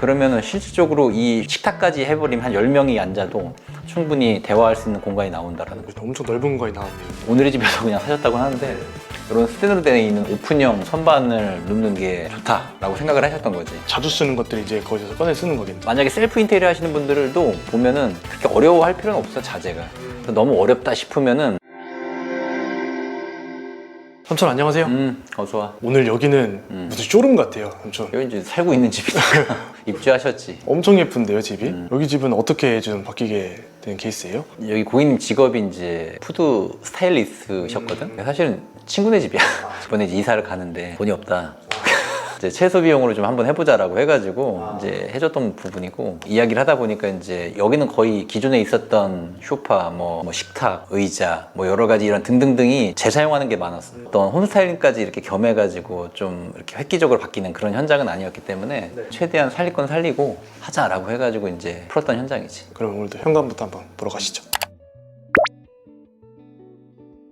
그러면은 실질적으로 이 식탁까지 해버리면 한 10명이 앉아도 충분히 대화할 수 있는 공간이 나온다라는 거죠. 엄청 넓은 공간이 나왔네요. 오늘의 집에서 그냥 사셨다고 하는데 이런 스텐으로 되어 있는 오픈형 선반을 놓는 게 좋다라고 생각을 하셨던 거지. 자주 쓰는 것들 이제 거기서 꺼내 쓰는 거겠네. 만약에 셀프 인테리어 하시는 분들도 보면은 그렇게 어려워할 필요는 없어, 자재가. 너무 어렵다 싶으면은 삼촌 안녕하세요. 어서 와. 오늘 여기는 무슨 쇼룸 같아요, 삼촌. 여기 이제 살고 있는 집이니까 입주하셨지. 엄청 예쁜데요, 집이? 여기 집은 어떻게 좀 바뀌게 된 케이스예요? 여기 고객님 직업이 이제 푸드 스타일리스트셨거든. 사실은 친구네 집이야. 이번에 이제 이사를 가는데 돈이 없다. 이제 최소 비용으로 좀 한번 해보자라고 해가지고 이제 해줬던 부분이고, 이야기를 하다 보니까 이제 여기는 거의 기존에 있었던 소파, 뭐 식탁, 의자, 뭐 여러 가지 이런 등등등이 재사용하는 게 많았어. 어떤 홈스타일링까지 이렇게 겸해가지고 좀 이렇게 획기적으로 바뀌는 그런 현장은 아니었기 때문에 최대한 살릴 건 살리고 하자라고 해가지고 이제 풀었던 현장이지. 그럼 오늘도 현관부터 한번 보러 가시죠.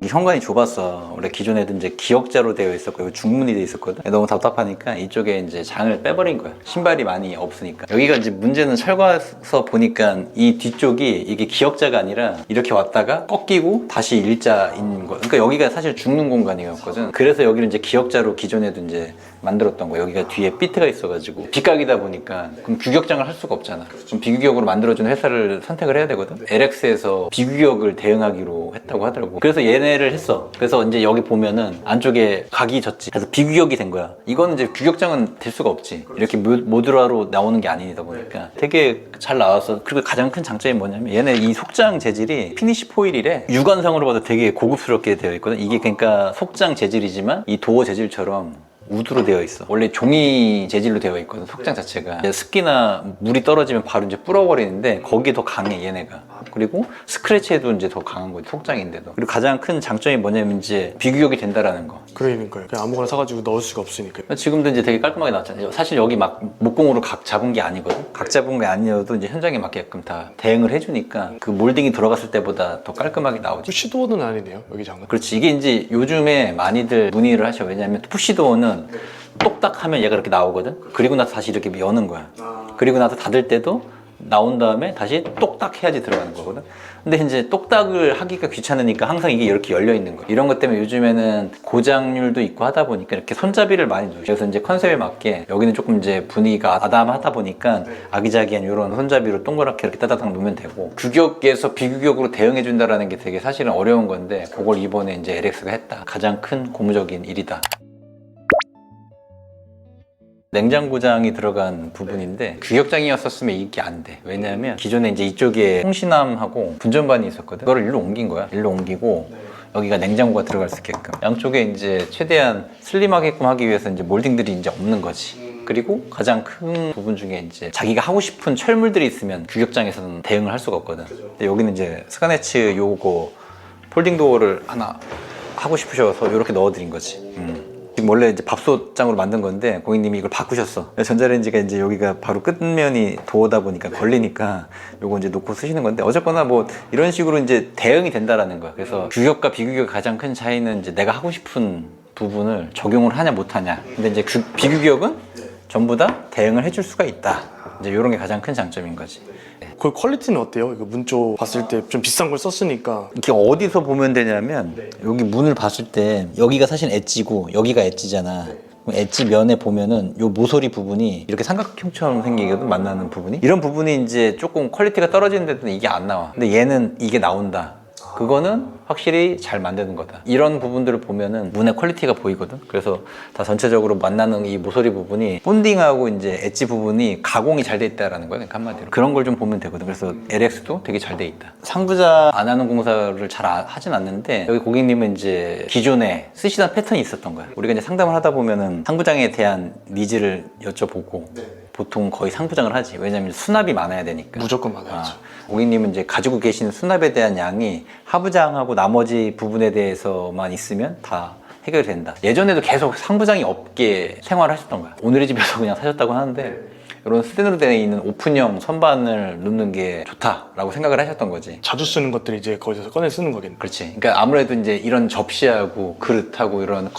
이 현관이 좁았어. 원래 기존에도 이제 기역자로 되어 있었고 여기 중문이 되어 있었거든. 너무 답답하니까 이쪽에 이제 장을 빼버린 거야. 신발이 많이 없으니까. 여기가 이제 문제는 철거해서 보니까 이 뒤쪽이 이게 기역자가 아니라 이렇게 왔다가 꺾이고 다시 일자인 거야. 그러니까 여기가 사실 죽는 공간이었거든. 그래서 여기를 이제 기역자로 기존에도 이제 만들었던 거야. 여기가 뒤에 비트가 있어가지고 빗각이다 보니까 그럼 규격장을 할 수가 없잖아. 그럼 비규격으로 만들어주는 회사를 선택을 해야 되거든. LX에서 비규격을 대응하기로 했다고 하더라고. 그래서 얘네를 했어. 그래서 이제 여기 보면은 안쪽에 각이 졌지. 그래서 비규격이 된 거야. 이거는 이제 규격장은 될 수가 없지. 이렇게 모듈화로 나오는 게 아니다 보니까 되게 잘 나왔어. 그리고 가장 큰 장점이 뭐냐면 얘네 이 속장 재질이 피니시 포일이래. 육안상으로 봐도 되게 고급스럽게 되어 있거든. 이게 그러니까 속장 재질이지만 이 도어 재질처럼 우드로 되어 있어. 원래 종이 재질로 되어 있거든, 속장 자체가. 습기나 물이 떨어지면 바로 이제 불어버리는데 거기에 더 강해, 얘네가. 그리고 스크래치에도 이제 더 강한 거지, 속장인데도. 그리고 가장 큰 장점이 뭐냐면 이제 비규격이 된다라는 거. 그러니까요. 그냥 아무거나 사가지고 넣을 수가 없으니까. 지금도 이제 되게 깔끔하게 나왔잖아요. 사실 여기 막 목공으로 각 잡은 게 아니거든. 각 잡은 게 아니어도 이제 현장에 맞게끔 다 대응을 해주니까 그 몰딩이 들어갔을 때보다 더 깔끔하게 나오지. 푸시도어는 아니네요, 여기 장은. 그렇지. 이게 이제 요즘에 많이들 문의를 하셔. 왜냐하면 푸시도어는 똑딱 하면 얘가 이렇게 나오거든. 그리고 나서 다시 이렇게 여는 거야. 그리고 나서 닫을 때도 나온 다음에 다시 똑딱 해야지 들어가는 거거든. 근데 이제 똑딱을 하기가 귀찮으니까 항상 이게 이렇게 열려 있는 거야. 이런 것 때문에 요즘에는 고장률도 있고 하다 보니까 이렇게 손잡이를 많이 줘요. 그래서 이제 컨셉에 맞게 여기는 조금 이제 분위기가 아담하다 보니까 아기자기한 이런 손잡이로 동그랗게 이렇게 따다닥 놓으면 되고, 규격에서 비규격으로 대응해 준다라는 게 되게 사실은 어려운 건데 그걸 이번에 이제 LX가 했다. 가장 큰 고무적인 일이다. 냉장고장이 들어간 부분인데 규격장이었었으면 이게 안 돼. 왜냐하면 기존에 이제 이쪽에 홍시남하고 분전반이 있었거든. 그거를 일로 옮긴 거야. 일로 옮기고 여기가 냉장고가 들어갈 수 있게끔 양쪽에 이제 최대한 슬림하게끔 하기 위해서 이제 몰딩들이 이제 없는 거지. 그리고 가장 큰 부분 중에 이제 자기가 하고 싶은 철물들이 있으면 규격장에서는 대응을 할 수가 없거든. 근데 여기는 이제 스가네츠 요거 폴딩 도어를 하나 하고 싶으셔서 이렇게 넣어드린 거지. 지금 원래 이제 밥솥장으로 만든 건데 고객님이 이걸 바꾸셨어. 전자레인지가 이제 여기가 바로 끝면이 도어다 보니까 걸리니까 요거 이제 놓고 쓰시는 건데, 어쨌거나 뭐 이런 식으로 이제 대응이 된다라는 거야. 그래서 규격과 비규격의 가장 큰 차이는 이제 내가 하고 싶은 부분을 적용을 하냐 못 하냐. 근데 이제 비규격은 전부 다 대응을 해줄 수가 있다. 이제 이런 게 가장 큰 장점인 거지. 그 퀄리티는 어때요? 이거 문 쪽 봤을 때 좀 비싼 걸 썼으니까. 이게 어디서 보면 되냐면 여기 문을 봤을 때 여기가 사실 엣지고 여기가 엣지잖아. 엣지 면에 보면은 요 모서리 부분이 이렇게 삼각형처럼 생기거든, 만나는 부분이. 이런 부분이 이제 조금 퀄리티가 떨어지는 데는 이게 안 나와. 근데 얘는 이게 나온다. 그거는 확실히 잘 만드는 거다. 이런 부분들을 보면은 문의 퀄리티가 보이거든. 그래서 다 전체적으로 만나는 이 모서리 부분이 본딩하고 이제 엣지 부분이 가공이 잘 돼 있다라는 거야, 그러니까 한마디로. 그런 걸 좀 보면 되거든. 그래서 LX도 되게 잘 돼 있다. 상부장 안 하는 공사를 잘 하진 않는데 여기 고객님은 이제 기존에 쓰시던 패턴이 있었던 거야. 우리가 이제 상담을 하다 보면은 상부장에 대한 니즈를 여쭤보고 보통 거의 상부장을 하지. 왜냐면 수납이 많아야 되니까. 무조건 많아야죠. 고객님은 이제 가지고 계신 수납에 대한 양이 하부장하고 나머지 부분에 대해서만 있으면 다 해결된다. 예전에도 계속 상부장이 없게 생활을 하셨던 거야. 오늘의 집에서 그냥 사셨다고 하는데 이런 스텐으로 되어 있는 오픈형 선반을 놓는 게 좋다라고 생각을 하셨던 거지. 자주 쓰는 것들이 이제 거기서 꺼내 쓰는 거겠네. 그렇지. 그러니까 아무래도 이제 이런 접시하고 그릇하고 이런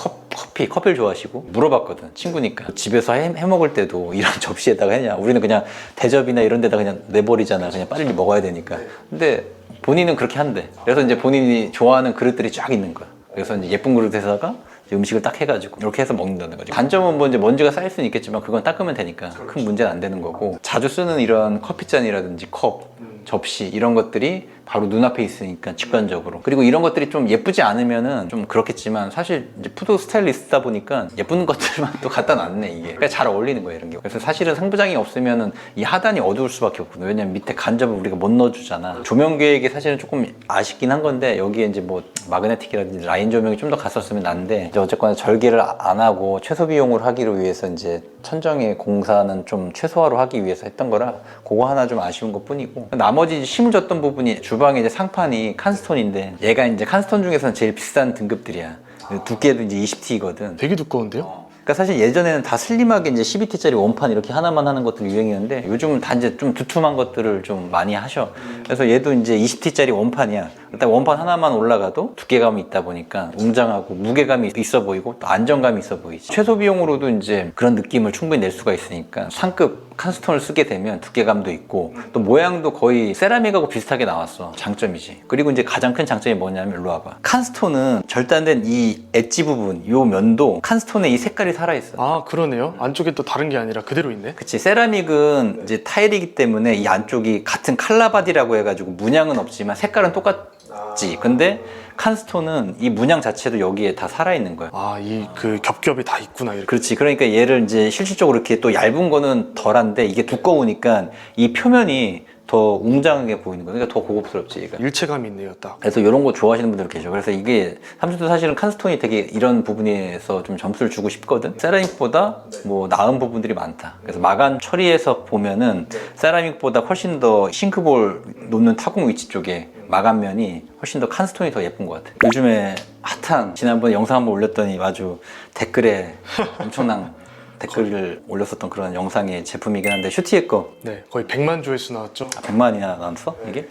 커피를 좋아하시고 물어봤거든. 친구니까. 집에서 해 먹을 때도 이런 접시에다가 했냐. 우리는 그냥 대접이나 이런 데다 그냥 내버리잖아. 그냥 빨리 먹어야 되니까. 근데 본인은 그렇게 한대. 그래서 이제 본인이 좋아하는 그릇들이 쫙 있는 거야. 그래서 이제 예쁜 그릇에다가 음식을 딱 해가지고 이렇게 해서 먹는다는 거죠. 단점은 뭐 이제 먼지가 쌓일 수는 있겠지만 그건 닦으면 되니까 큰 문제는 안 되는 거고, 자주 쓰는 이런 커피잔이라든지 컵, 접시 이런 것들이 바로 눈앞에 있으니까 직관적으로. 그리고 이런 것들이 좀 예쁘지 않으면은 좀 그렇겠지만 사실 이제 푸드 스타일리스트다 보니까 예쁜 것들만 또 갖다 놨네 이게. 그러니까 잘 어울리는 거예요 이런 게. 그래서 사실은 상부장이 없으면은 이 하단이 어두울 수밖에 없거든. 왜냐면 밑에 간접을 우리가 못 넣어주잖아. 조명 계획이 사실은 조금 아쉽긴 한 건데 여기에 이제 뭐 마그네틱이라든지 라인 조명이 좀 더 갔었으면 난데, 이제 어쨌거나 절개를 안 하고 최소 비용으로 하기로 위해서 이제 천정의 공사는 좀 최소화로 하기 위해서 했던 거라 그거 하나 좀 아쉬운 것 뿐이고, 나머지 이제 힘을 줬던 부분이 주방에 이제 상판이 칸스톤인데 얘가 이제 칸스톤 중에서는 제일 비싼 등급들이야. 두께도 이제 20T거든. 되게 두꺼운데요? 그러니까 사실 예전에는 다 슬림하게 이제 12T짜리 원판 이렇게 하나만 하는 것들이 유행이었는데 요즘은 다 이제 좀 두툼한 것들을 좀 많이 하셔. 그래서 얘도 이제 20T짜리 원판이야. 일단 원판 하나만 올라가도 두께감이 있다 보니까 웅장하고 무게감이 있어 보이고 또 안정감이 있어 보이지. 최소 비용으로도 이제 그런 느낌을 충분히 낼 수가 있으니까 상급 칸스톤을 쓰게 되면 두께감도 있고 또 모양도 거의 세라믹하고 비슷하게 나왔어. 장점이지. 그리고 이제 가장 큰 장점이 뭐냐면 일로 와봐. 칸스톤은 절단된 이 엣지 부분, 요 면도 칸스톤의 이 색깔이 살아있어. 아 그러네요. 안쪽에 또 다른 게 아니라 그대로 있네. 그치. 세라믹은 이제 타일이기 때문에 이 안쪽이 같은 칼라바디라고 해가지고 문양은 없지만 색깔은 똑같지. 근데 칸스톤은 이 문양 자체도 여기에 다 살아있는 거야. 아 이 그 겹겹이 다 있구나 이렇게. 그렇지. 그러니까 얘를 이제 실질적으로 이렇게 또 얇은 거는 덜한데 이게 두꺼우니까 이 표면이 더 웅장하게 보이는 거야. 그러니까 더 고급스럽지 얘가. 일체감이 있네요 딱. 그래서 이런 거 좋아하시는 분들 계셔. 그래서 이게 삼촌도 사실은 칸스톤이 되게 이런 부분에서 좀 점수를 주고 싶거든. 세라믹보다 뭐 나은 부분들이 많다. 그래서 마감 처리에서 보면은 세라믹보다 훨씬 더 싱크볼 놓는 타공 위치 쪽에 마감면이 훨씬 더 칸스톤이 더 예쁜 것 같아. 요즘에 핫한, 지난번에 영상 한번 올렸더니 아주 댓글에 엄청난 댓글을 올렸었던 그런 영상의 제품이긴 한데, 슈티의 거 네 거의 100만 조회수 나왔죠. 100만이나 나왔어? 이게?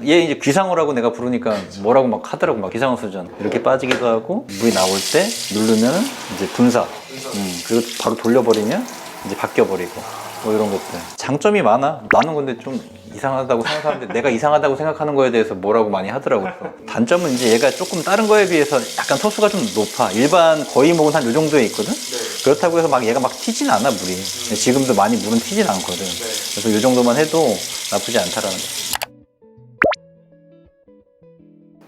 얘 이제 귀상어라고 내가 부르니까 뭐라고 막 하더라고. 막 귀상어 수준. 이렇게 빠지기도 하고, 물이 나올 때 누르면 이제 분사. 그리고 바로 돌려버리면 이제 바뀌어버리고. 뭐 이런 것들. 장점이 많아. 나는 근데 좀 이상하다고 생각하는데 내가 이상하다고 생각하는 거에 대해서 뭐라고 많이 하더라고요. 단점은 이제 얘가 조금 다른 거에 비해서 약간 소수가 좀 높아. 일반 거의 목은 한 요 정도에 있거든? 그렇다고 해서 막 얘가 막 튀진 않아, 물이. 지금도 많이 물은 튀진 않거든. 그래서 요 정도만 해도 나쁘지 않다라는 거.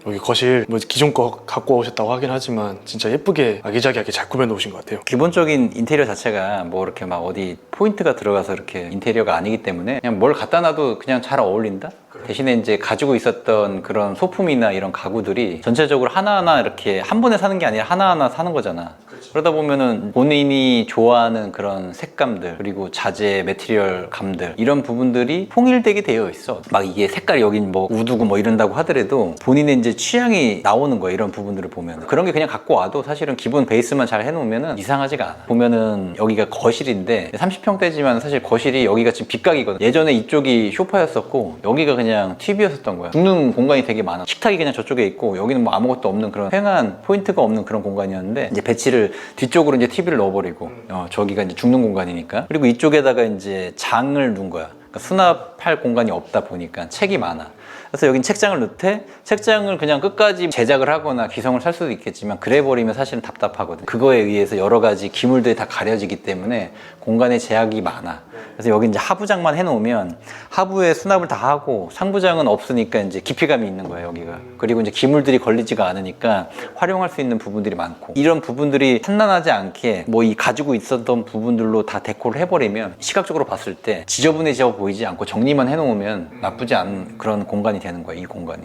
여기 거실 뭐 기존 거 갖고 오셨다고 하긴 하지만 진짜 예쁘게 아기자기하게 잘 꾸며 놓으신 것 같아요. 기본적인 인테리어 자체가 뭐 이렇게 막 어디 포인트가 들어가서 이렇게 인테리어가 아니기 때문에 그냥 뭘 갖다 놔도 그냥 잘 어울린다? 대신에 이제 가지고 있었던 그런 소품이나 이런 가구들이 전체적으로 하나하나 이렇게 한 번에 사는 게 아니라 하나하나 사는 거잖아. 그러다 보면은 본인이 좋아하는 그런 색감들, 그리고 자재 매티리얼 감들, 이런 부분들이 통일되게 되어 있어. 막 이게 색깔이 여긴 뭐 우두고 뭐 이런다고 하더라도 본인의 이제 취향이 나오는 거야. 이런 부분들을 보면 그런 게 그냥 갖고 와도 사실은 기본 베이스만 잘 해놓으면은 이상하지가 않아. 보면은 여기가 거실인데 30평대지만 사실 거실이 여기가 지금 빗각이거든. 예전에 이쪽이 소파였었고 여기가 그냥 TV였었던 거야. 죽는 공간이 되게 많아. 식탁이 그냥 저쪽에 있고 여기는 뭐 아무것도 없는 그런 휑한 포인트가 없는 그런 공간이었는데, 이제 배치를 뒤쪽으로 이제 TV를 넣어버리고 저기가 이제 죽는 공간이니까. 그리고 이쪽에다가 이제 장을 둔 거야. 그러니까 수납할 공간이 없다 보니까 책이 많아. 그래서 여긴 책장을 넣되, 책장을 그냥 끝까지 제작을 하거나 기성을 살 수도 있겠지만 그래 버리면 사실은 답답하거든. 그거에 의해서 여러 가지 기물들이 다 가려지기 때문에 공간의 제약이 많아. 그래서 여기 이제 하부장만 해놓으면 하부에 수납을 다 하고, 상부장은 없으니까 이제 깊이감이 있는 거예요 여기가. 그리고 이제 기물들이 걸리지가 않으니까 활용할 수 있는 부분들이 많고, 이런 부분들이 산란하지 않게 뭐 이 가지고 있었던 부분들로 다 데코를 해버리면 시각적으로 봤을 때 지저분해져 보이지 않고 정리만 해놓으면 나쁘지 않은 그런 공간이 되는 거예요, 이 공간이.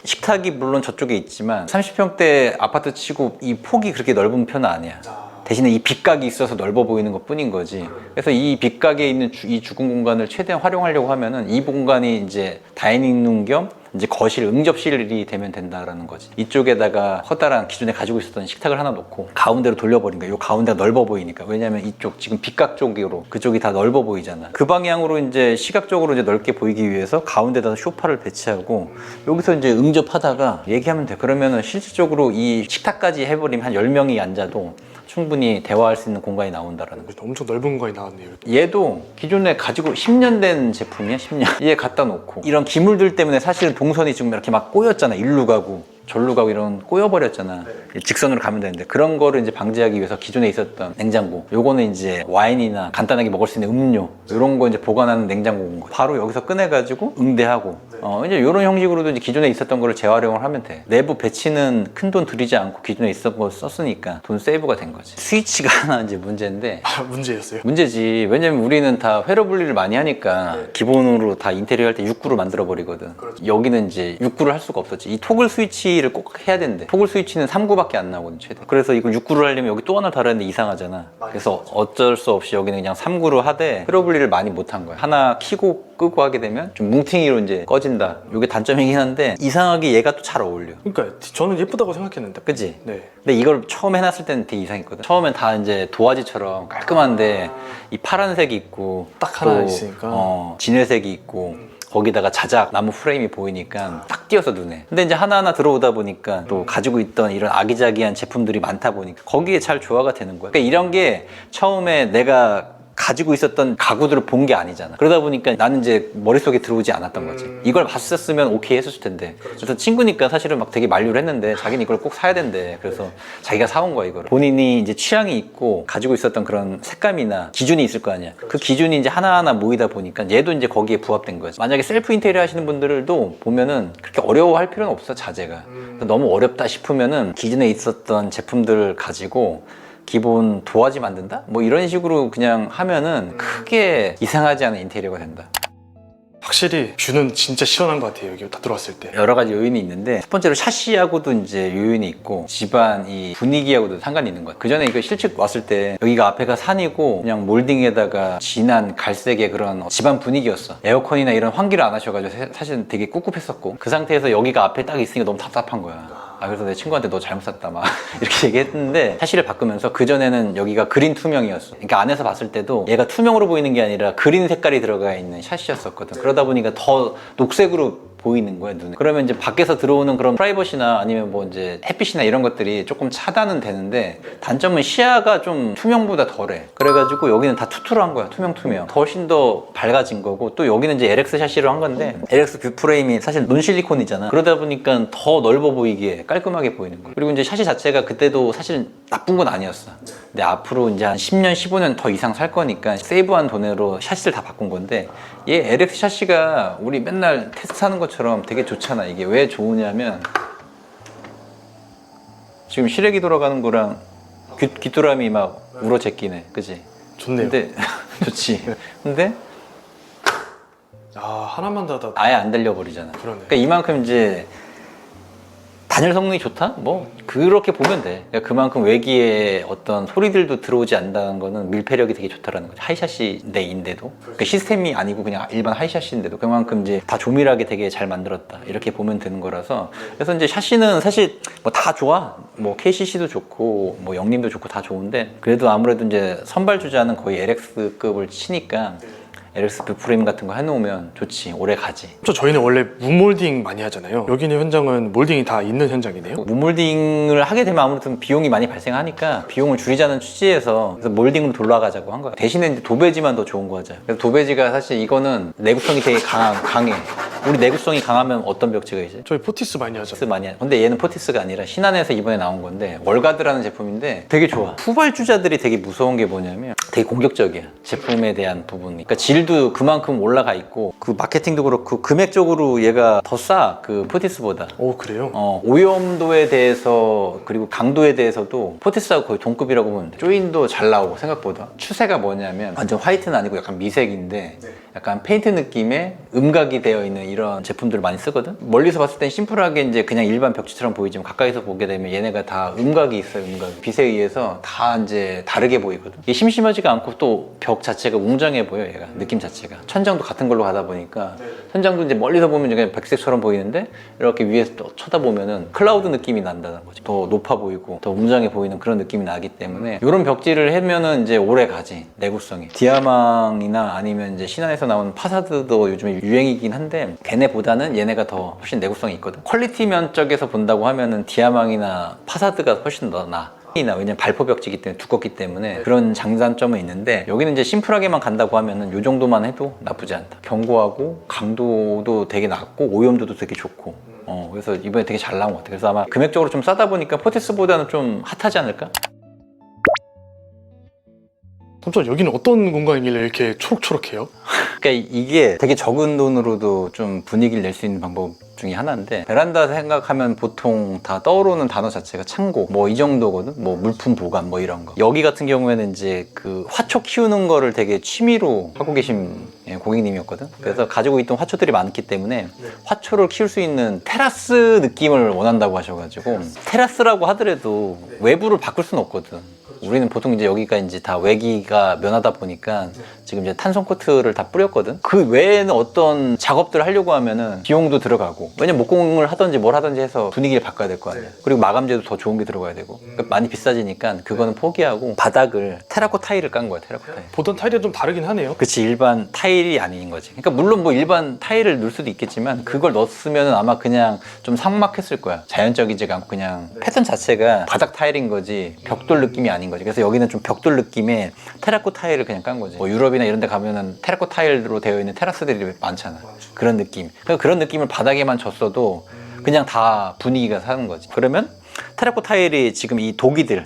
식탁이 물론 저쪽에 있지만 30평대 아파트 치고 이 폭이 그렇게 넓은 편은 아니야. 대신에 이 빗각이 있어서 넓어 보이는 것 뿐인 거지. 그래서 이 빗각에 있는 이 죽은 공간을 최대한 활용하려고 하면은 이 공간이 이제 다이닝룸 겸 이제 거실 응접실이 되면 된다라는 거지. 이쪽에다가 커다란 기존에 가지고 있었던 식탁을 하나 놓고 가운데로 돌려버린 거야. 이 가운데가 넓어 보이니까. 왜냐면 이쪽 지금 빗각 쪽으로 그쪽이 다 넓어 보이잖아. 그 방향으로 이제 시각적으로 이제 넓게 보이기 위해서 가운데다 소파를 배치하고 여기서 이제 응접하다가 얘기하면 돼. 그러면은 실질적으로 이 식탁까지 해버리면 한 10명이 앉아도 충분히 대화할 수 있는 공간이 나온다라는 거죠. 엄청 넓은 공간이 나왔네요. 얘도 기존에 가지고 10년 된 제품이야, 10년. 얘 갖다 놓고 이런 기물들 때문에 사실은 동선이 지금 이렇게 막 꼬였잖아. 일로 가고 절로 가고 이런 꼬여버렸잖아. 직선으로 가면 되는데 그런 거를 이제 방지하기 위해서 기존에 있었던 냉장고, 요거는 이제 와인이나 간단하게 먹을 수 있는 음료 이런 거 이제 보관하는 냉장고인 거야. 바로 여기서 꺼내가지고 응대하고 이제 이런 형식으로도 이제 기존에 있었던 거를 재활용을 하면 돼. 내부 배치는 큰 돈 들이지 않고 기존에 있었던 거 썼으니까 돈 세이브가 된 거지. 스위치가 하나 이제 문제인데 문제였어요? 문제지. 왜냐면 우리는 다 회로 분리를 많이 하니까 기본으로 다 인테리어 할 때 6구로 만들어 버리거든. 여기는 이제 6구를 할 수가 없었지. 이 토글 스위치를 꼭 해야 된대. 토글 스위치는 3구밖에 안 나오거든 최대. 그래서 이걸 6구를 하려면 여기 또 하나 달았는데 이상하잖아. 그래서 어쩔 수 없이 여기는 그냥 3구로 하되 회로 분리를 많이 못 한 거야. 하나 키고 끄고 하게 되면 좀 뭉팅이로 이제 꺼진다. 이게 단점이긴 한데 이상하게 얘가 또 잘 어울려. 그러니까 저는 예쁘다고 생각했는데. 그치? 네. 근데 이걸 처음 해놨을 때는 되게 이상했거든. 처음엔 다 이제 도화지처럼 깔끔한데 이 파란색이 있고 딱 하나 있으니까. 진회색이 있고 거기다가 자작 나무 프레임이 보이니까 딱 띄어서 눈에. 근데 이제 하나하나 들어오다 보니까 또 가지고 있던 이런 아기자기한 제품들이 많다 보니까 거기에 잘 조화가 되는 거야. 그러니까 이런 게 처음에 내가 가지고 있었던 가구들을 본 게 아니잖아. 그러다 보니까 나는 이제 머릿속에 들어오지 않았던 거지. 이걸 봤었으면 오케이 했었을 텐데. 그래서 친구니까 사실은 막 되게 만류를 했는데 자기는 이걸 꼭 사야 된대. 그래서 자기가 사온 거야, 이거를. 본인이 이제 취향이 있고 가지고 있었던 그런 색감이나 기준이 있을 거 아니야. 그 기준이 이제 하나하나 모이다 보니까 얘도 이제 거기에 부합된 거지. 만약에 셀프 인테리어 하시는 분들도 보면은 그렇게 어려워할 필요는 없어, 자재가. 너무 어렵다 싶으면은 기존에 있었던 제품들을 가지고 기본 도화지 만든다? 뭐 이런 식으로 그냥 하면은 크게 이상하지 않은 인테리어가 된다. 확실히 뷰는 진짜 시원한 것 같아요. 여기 다 들어왔을 때. 여러 가지 요인이 있는데 첫 번째로 샤시하고도 이제 요인이 있고 집안 이 분위기하고도 상관이 있는 것 같아요. 그 전에 이거 실측 왔을 때 여기가 앞에가 산이고 그냥 몰딩에다가 진한 갈색의 그런 집안 분위기였어. 에어컨이나 이런 환기를 안 하셔가지고 사실은 되게 꿉꿉했었고 그 상태에서 여기가 앞에 딱 있으니까 너무 답답한 거야. 그래서 내 친구한테 너 잘못 샀다 막 이렇게 얘기했는데 샤시를 바꾸면서 그전에는 여기가 그린 투명이었어. 그러니까 안에서 봤을 때도 얘가 투명으로 보이는 게 아니라 그린 색깔이 들어가 있는 샤시였었거든. 그러다 보니까 더 녹색으로 보이는 거야, 눈에. 그러면 이제 밖에서 들어오는 그런 프라이버시나 아니면 뭐 이제 햇빛이나 이런 것들이 조금 차단은 되는데 단점은 시야가 좀 투명보다 덜해. 그래가지고 여기는 다 투투로 한 거야, 투명. 훨씬 더 밝아진 거고 또 여기는 이제 LX 샤시로 한 건데 LX 뷰 프레임이 사실 논실리콘이잖아. 그러다 보니까 더 넓어 보이게 깔끔하게 보이는 거야. 그리고 이제 샤시 자체가 그때도 사실 나쁜 건 아니었어. 근데 앞으로 이제 한 10년, 15년 더 이상 살 거니까 세이브한 돈으로 샤시를 다 바꾼 건데 얘 LX 샤시가 우리 맨날 테스트하는 것처럼 되게 좋잖아. 이게 왜 좋으냐면 지금 시래기 돌아가는 거랑 귀뚜라미 막 울어제끼네, 그지? 좋네요. 근데 좋지. 근데 하나만 닫아. 아예 안 들려버리잖아. 그러네. 그러니까 이만큼 이제 단열 성능이 좋다? 뭐 그렇게 보면 돼. 그러니까 그만큼 외기에 어떤 소리들도 들어오지 않는다는 거는 밀폐력이 되게 좋다라는 거죠. 하이샤시인데도 그러니까 시스템이 아니고 그냥 일반 하이샤시인데도 그만큼 이제 다 조밀하게 되게 잘 만들었다 이렇게 보면 되는 거라서. 그래서 이제 샤시는 사실 뭐 다 좋아. 뭐 KCC도 좋고 뭐 영림도 좋고 다 좋은데 그래도 아무래도 이제 선발 주자는 거의 LX급을 치니까 LX 뷰 프레임 같은 거 해놓으면 좋지, 오래 가지. 저희는 원래 무몰딩 많이 하잖아요. 여기 있는 현장은 몰딩이 다 있는 현장이네요. 무몰딩을 하게 되면 아무래도 비용이 많이 발생하니까 비용을 줄이자는 취지에서 그래서 몰딩으로 돌아가자고 한 거야. 대신에 이제 도배지만 더 좋은 거죠. 그래서 도배지가 사실 이거는 내구성이 되게 강해. 우리 내구성이 강하면 어떤 벽지가 있지? 저희 포티스 많이 하죠. 포티스 많이 하. 근데 얘는 포티스가 아니라 신한에서 이번에 나온 건데 월가드라는 제품인데 되게 좋아. 후발주자들이 되게 무서운 게 뭐냐면 되게 공격적이야. 제품에 대한 부분이. 그러니까 질도 그만큼 올라가 있고 그 마케팅도 그렇고 금액적으로 얘가 더 싸. 그 포티스보다. 오, 그래요? 오염도에 대해서 그리고 강도에 대해서도 포티스하고 거의 동급이라고 보면 돼. 조인도 잘 나오고 생각보다. 추세가 뭐냐면 완전 화이트는 아니고 약간 미색인데 약간 페인트 느낌의 음각이 되어 있는 이런 제품들을 많이 쓰거든. 멀리서 봤을 땐 심플하게 이제 그냥 일반 벽지처럼 보이지만 가까이서 보게 되면 얘네가 다 음각이 있어요. 음각. 빛에 의해서 다 이제 다르게 보이거든. 이게 심심하지가 않고 또 벽 자체가 웅장해 보여. 얘가 느낌 자체가. 천장도 같은 걸로 가다 보니까 천장도 이제 멀리서 보면 그냥 백색처럼 보이는데 이렇게 위에서 또 쳐다보면은 클라우드 느낌이 난다는 거지. 더 높아 보이고 더 웅장해 보이는 그런 느낌이 나기 때문에 이런 벽지를 하면은 이제 오래 가지. 내구성이. 디아망이나 아니면 이제 신안에서 나오는 파사드도 요즘에 유행이긴 한데 걔네보다는 얘네가 더 훨씬 내구성이 있거든. 퀄리티 면적에서 본다고 하면은 디아망이나 파사드가 훨씬 더 나아. 왜냐면 발포 벽지기 때문에 두껍기 때문에 그런 장단점은 있는데 여기는 이제 심플하게만 간다고 하면은 요 정도만 해도 나쁘지 않다. 견고하고 강도도 되게 낮고 오염도도 되게 좋고 그래서 이번에 되게 잘 나온 것 같아. 그래서 아마 금액적으로 좀 싸다 보니까 포테스보다는 좀 핫하지 않을까? 삼촌 여기는 어떤 공간이길래 이렇게 초록초록해요? 그러니까 이게 되게 적은 돈으로도 좀 분위기를 낼 수 있는 방법 중에 하나인데 베란다 생각하면 보통 다 떠오르는 단어 자체가 창고 뭐 이 정도거든. 뭐 물품 보관 뭐 이런 거. 여기 같은 경우에는 이제 그 화초 키우는 거를 되게 취미로 하고 계신 고객님이었거든. 그래서 가지고 있던 화초들이 많기 때문에 화초를 키울 수 있는 테라스 느낌을 원한다고 하셔가지고 테라스라고 하더라도 외부를 바꿀 수는 없거든. 우리는 보통 이제 여기가 이제 다 외기가 면하다 보니까 지금 이제 탄성 코트를 다 뿌렸거든. 그 외에는 어떤 작업들을 하려고 하면은 비용도 들어가고 왜냐면 목공을 하든지 뭘 하든지 해서 분위기를 바꿔야 될 거 아니야. 그리고 마감재도 더 좋은 게 들어가야 되고 그러니까 많이 비싸지니까 그거는 포기하고 바닥을 테라코 타일을 깐 거야. 테라코 타일. 보던 타일이 좀 다르긴 하네요. 그치, 일반 타일이 아닌 거지. 그러니까 물론 뭐 일반 타일을 넣을 수도 있겠지만 그걸 넣었으면 아마 그냥 좀 삭막했을 거야. 자연적이지가 않고 그냥 패턴 자체가 바닥 타일인 거지 벽돌 느낌이 아닌 거지. 그래서 여기는 좀 벽돌 느낌의 테라코 타일을 그냥 깐 거지. 뭐 유럽이나 이런 데 가면은 테라코 타일로 되어 있는 테라스들이 많잖아. 그런 느낌. 그래서 그런 느낌을 바닥에만 줬어도 그냥 다 분위기가 사는 거지. 그러면 테라코 타일이 지금 이 독이들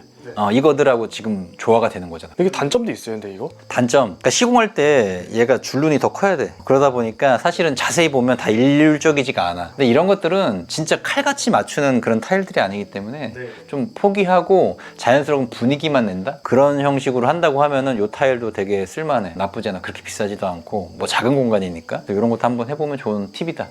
이거들하고 지금 조화가 되는 거잖아. 이게 단점도 있어요, 근데 이거? 단점, 그러니까 시공할 때 얘가 줄눈이 더 커야 돼. 그러다 보니까 사실은 자세히 보면 다 일률적이지가 않아. 근데 이런 것들은 진짜 칼같이 맞추는 그런 타일들이 아니기 때문에 좀 포기하고 자연스러운 분위기만 낸다? 그런 형식으로 한다고 하면은 요 타일도 되게 쓸만해. 나쁘지 않아. 그렇게 비싸지도 않고 뭐 작은 공간이니까 이런 것도 한번 해보면 좋은 팁이다.